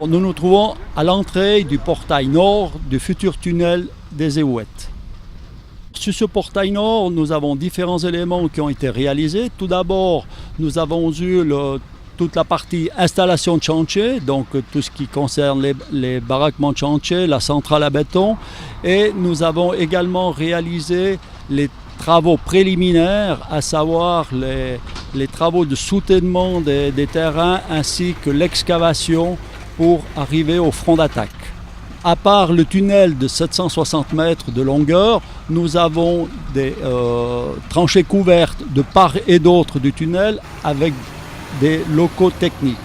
Nous nous trouvons à l'entrée du portail nord du futur tunnel des Éhouettes. Sur ce portail nord, nous avons différents éléments qui ont été réalisés. Tout d'abord, nous avons eu toute la partie installation de chantier, donc tout ce qui concerne les baraquements de chantier, la centrale à béton. Et nous avons également réalisé les travaux préliminaires, à savoir les travaux de soutènement des terrains ainsi que l'excavation pour arriver au front d'attaque. À part le tunnel de 760 mètres de longueur, nous avons des tranchées couvertes de part et d'autre du tunnel avec des locaux techniques.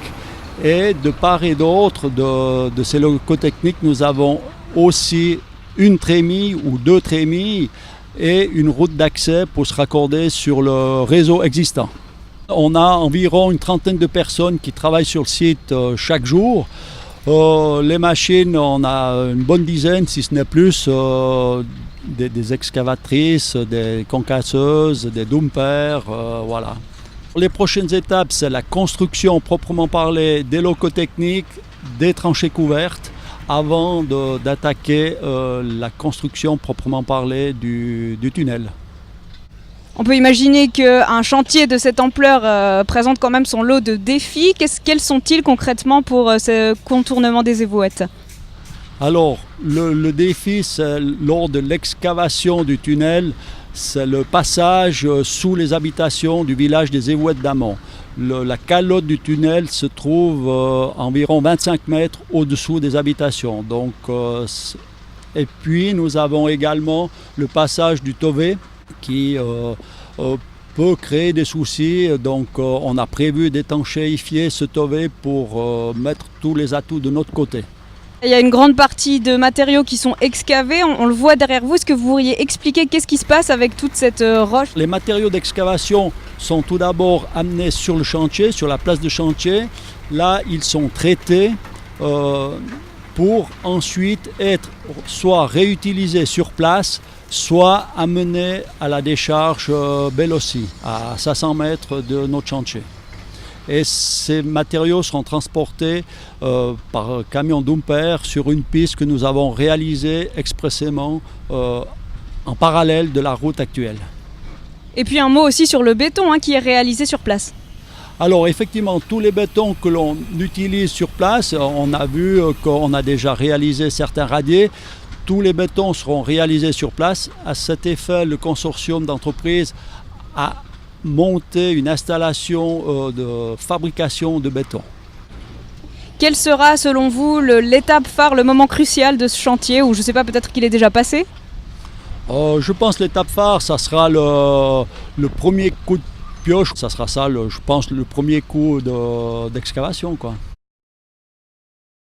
Et de part et d'autre de ces locaux techniques, nous avons aussi une trémie ou deux trémies et une route d'accès pour se raccorder sur le réseau existant. On a environ une trentaine de personnes qui travaillent sur le site chaque jour. Les machines, on a une bonne dizaine, si ce n'est plus, des excavatrices, des concasseuses, des dumpers, voilà. Les prochaines étapes, c'est la construction proprement parlée des locaux techniques, des tranchées couvertes, avant d'attaquer la construction proprement parlée du tunnel. On peut imaginer qu'un chantier de cette ampleur présente quand même son lot de défis. Quels sont-ils concrètement pour ce contournement des Éhouettes ? Alors, le défi, c'est lors de l'excavation du tunnel, c'est le passage sous les habitations du village des Éhouettes d'Amont. La calotte du tunnel se trouve environ 25 mètres au-dessous des habitations. Donc, et puis, nous avons également le passage du Tové qui peut créer des soucis. Donc, on a prévu d'étanchéifier ce Tové pour mettre tous les atouts de notre côté. Il y a une grande partie de matériaux qui sont excavés, on le voit derrière vous. Est-ce que vous pourriez expliquer qu'est-ce qui se passe avec toute cette roche ? Les matériaux d'excavation sont tout d'abord amenés sur le chantier, sur la place de chantier. Là, ils sont traités pour ensuite être soit réutilisés sur place, soit amenés à la décharge Bellossi, à 500 mètres de notre chantier. Et ces matériaux seront transportés par camion dumper sur une piste que nous avons réalisée expressément en parallèle de la route actuelle. Et puis un mot aussi sur le béton qui est réalisé sur place. Alors effectivement, tous les bétons que l'on utilise sur place, on a vu qu'on a déjà réalisé certains radiers. Tous les bétons seront réalisés sur place. À cet effet, le consortium d'entreprises a monté une installation de fabrication de béton. Quelle sera selon vous l'étape phare, le moment crucial de ce chantier, ou je ne sais pas, peut-être qu'il est déjà passé ? Je pense que l'étape phare, ça sera le premier coup de pioche. Ça sera ça, je pense, le premier coup d'excavation, quoi.